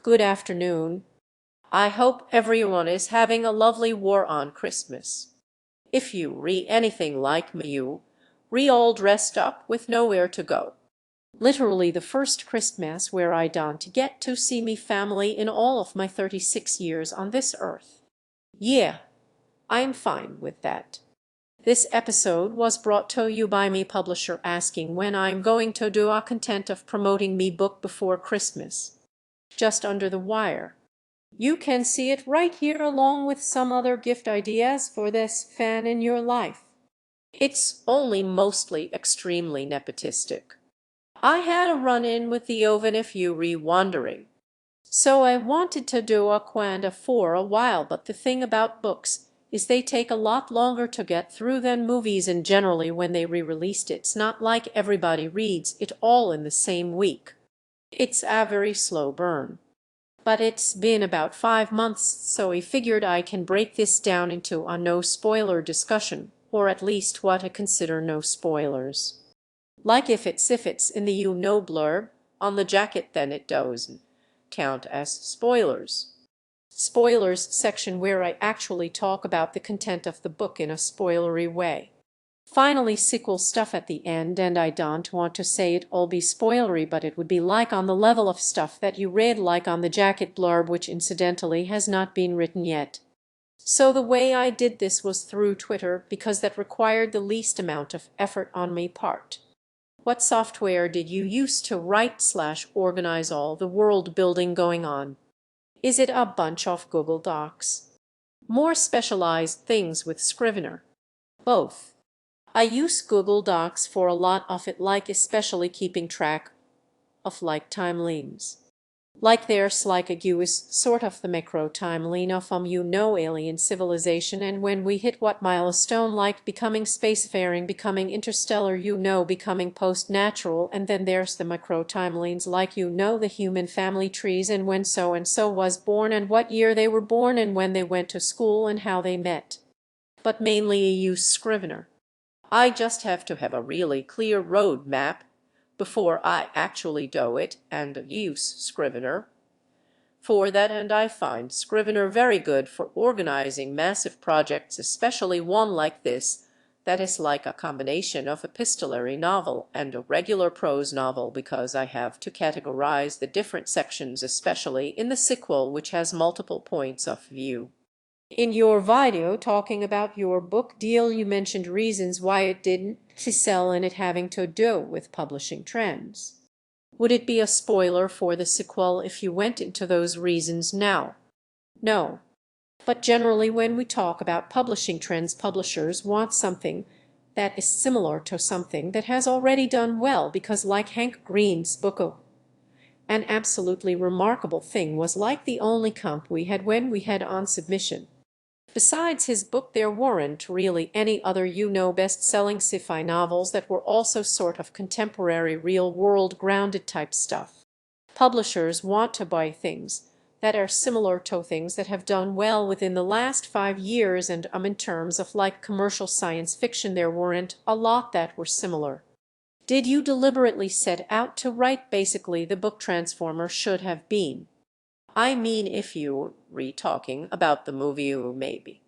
good afternoon. I hope everyone is having a lovely war on Christmas. If you re anything like me, you re all dressed up with nowhere to go. Literally the first Christmas where I don't get to see me family in all of my 36 years on this earth. Yeah, I'm fine with that. This episode was brought to you by me publisher asking when I'm going to do a content of promoting me book before Christmas. Just under the wire. You can see it right here along with some other gift ideas for this fan in your life. It's only mostly extremely nepotistic. I had a run-in with the oven if you re-wondering. So I wanted to do a quanda for a while, but the thing about books is they take a lot longer to get through than movies, and generally when they re-released it's not like everybody reads it all in the same week. It's a very slow burn. But it's been about 5 months, so I figured I can break this down into a no-spoiler discussion, or at least what I consider no spoilers. Like if it's in the blurb on the jacket, then it doesn't count as spoilers. Spoilers section where I actually talk about the content of the book in a spoilery way. Finally, sequel stuff at the end, and I don't want to say it all be spoilery, but it would be like on the level of stuff that you read like on the jacket blurb, which incidentally has not been written yet. So the way I did this was through Twitter, because that required the least amount of effort on my part. What software did you use to write/organize all the world building going on? Is it a bunch of Google Docs? More specialized things with Scrivener? Both. I use Google Docs for a lot of it, like especially keeping track of like timelines. Like there's like a is sort of the macro timeline of alien civilization, and when we hit what milestone, like becoming spacefaring, becoming interstellar, becoming post-natural, and then there's the macro timelines like the human family trees, and when so and so was born and what year they were born and when they went to school and how they met. But mainly I use Scrivener. I just have to have a really clear road map before I actually do it and use Scrivener for that, and I find Scrivener very good for organizing massive projects, especially one like this that is like a combination of epistolary novel and a regular prose novel, because I have to categorize the different sections, especially in the sequel, which has multiple points of view. In your video talking about your book deal, you mentioned reasons why it didn't sell, and it having to do with publishing trends. Would it be a spoiler for the sequel if you went into those reasons now? No. But generally when we talk about publishing trends, publishers want something that is similar to something that has already done well, because like Hank Green's book, an absolutely remarkable thing, was like the only comp we had when we had on submission. Besides his book, there weren't really any other best-selling sci-fi novels that were also sort of contemporary, real-world grounded type stuff. Publishers want to buy things that are similar to things that have done well within the last 5 years, and in terms of like commercial science fiction, there weren't a lot that were similar. Did you deliberately set out to write basically the book Transformer should have been? I mean, if you talking about the movie, maybe.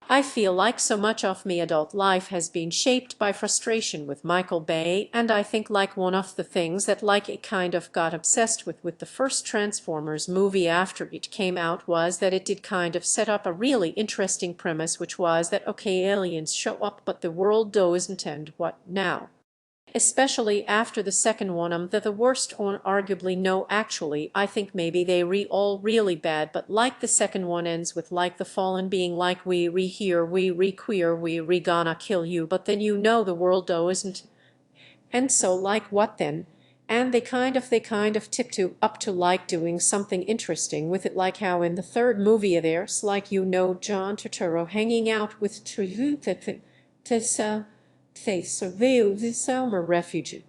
I feel like so much of me adult life has been shaped by frustration with Michael Bay, and I think like one of the things that like it kind of got obsessed with the first Transformers movie after it came out was that it did kind of set up a really interesting premise, which was that okay, aliens show up but the world doesn't, and what now? Especially after the second one, the worst one arguably. No, actually I think maybe they all really bad, but like the second one ends with like the fallen being like we here, we queer, we gonna kill you, but then the world doesn't, and so like what then? And they kind of tip to up to like doing something interesting with it, like how in the third movie there's like John Turturro hanging out with they surveil the summer refugee.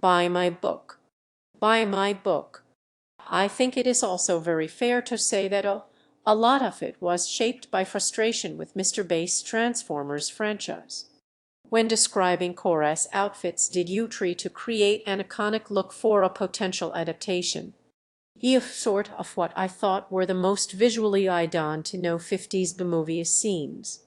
Buy my book. Buy my book. I think it is also very fair to say that a lot of it was shaped by frustration with Mr. Bass' Transformers franchise. When describing Kora's outfits did you try to create an iconic look for a potential adaptation? If sort of what I thought were the most visually idon to know 50s movie scenes.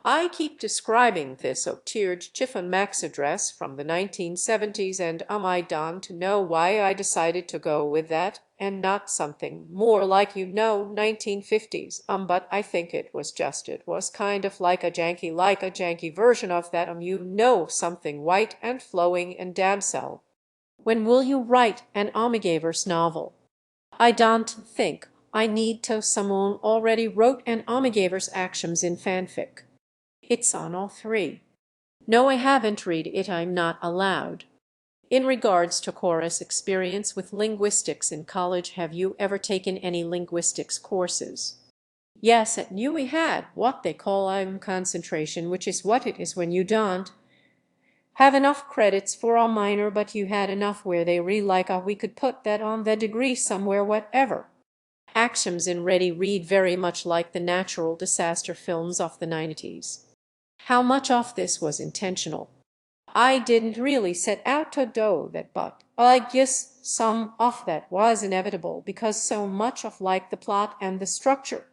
I keep describing this tiered chiffon maxi dress from the 1970s and I don't know why I decided to go with that and not something more like 1950s but I think it was kind of like a janky version of that something white and flowing and damsel. When will you write an Omnigaverse novel? I don't think I need to someone already wrote an Omnigaverse Axioms in fanfic. It's on all three. No, I haven't read it. I'm not allowed. In regards to Cora's experience with linguistics in college, have you ever taken any linguistics courses? Yes, at U we had what they call concentration, which is what it is when you don't have enough credits for a minor, but you had enough where they we could put that on the degree somewhere, whatever. Axioms in Ready read very much like the natural disaster films of the 90s. How much of this was intentional? I didn't really set out to do that, but I guess some of that was inevitable because so much of the plot and the structure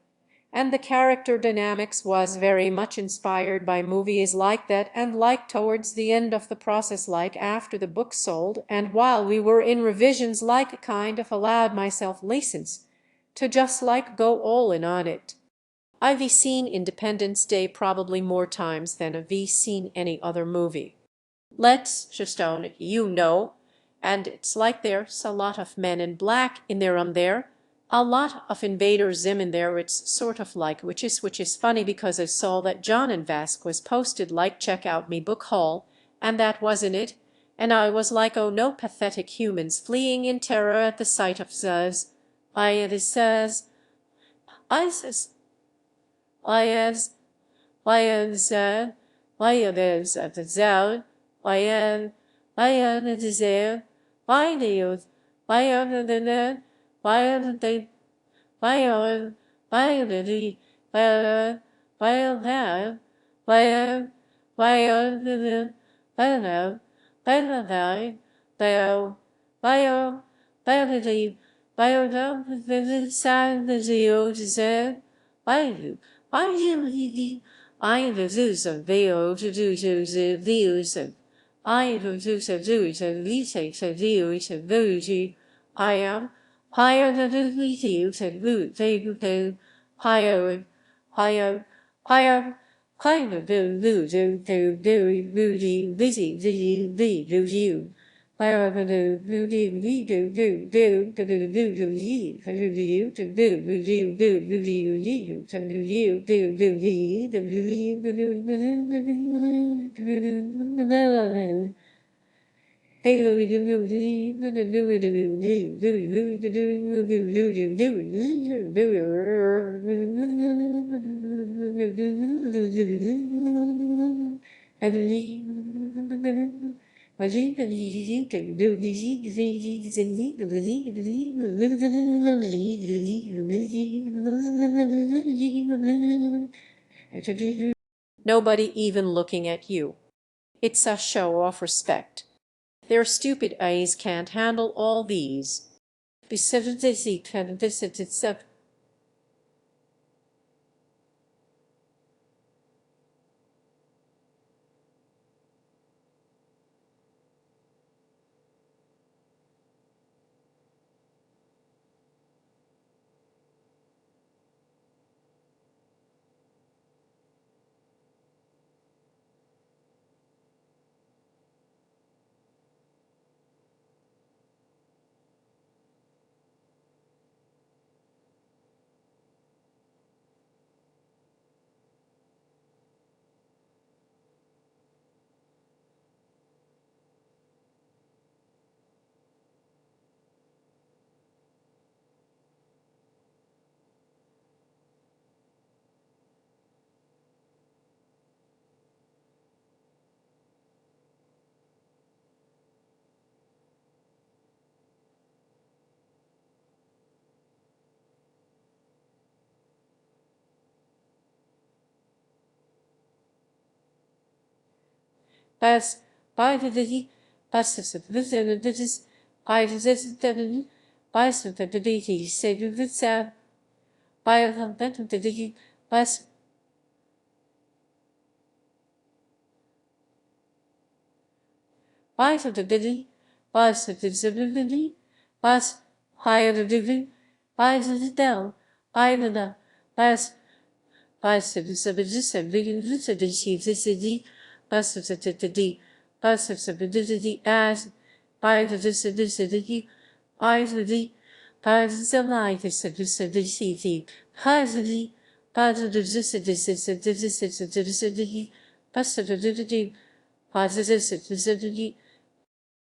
and the character dynamics was very much inspired by movies like that and towards the end of the process after the book sold and while we were in revisions kind of allowed myself license to just go all in on it. I've seen Independence Day probably more times than I've seen any other movie. Let's just own it, and it's there's a lot of Men in Black in there, a lot of Invader Zim in there. It's sort of which is funny because I saw that John and Vasquez posted check out me book haul, and that wasn't it, and I was oh no, pathetic humans fleeing in terror at the sight of Zuz. ISIS. Lions, lions, lions at the zone, lion, lion at the zone, lions, lion at the net, lion at the lion, lion at the lion, lion lion, lion, lion at the lion, lion lion, lion, lion, lion at the lion at the side of the zero to zone, lion. I the zeus of veo to do the views of I the zeus of zeus of visa of views of voji. I am higher than the views of root they go higher, higher, higher. Kind of lose to very booty, busy, you. Higher than the booty, Nobody even looking at you. It's a show of respect. Their stupid eyes can't handle all these. Pas by the passes of this by the by the say this by the pas by the pas the pas higher the by the down by the pas by the subjects and begin to achieve this city passes at the passes of the as by the city by the pas the light is the city has the pas the city passes the positive city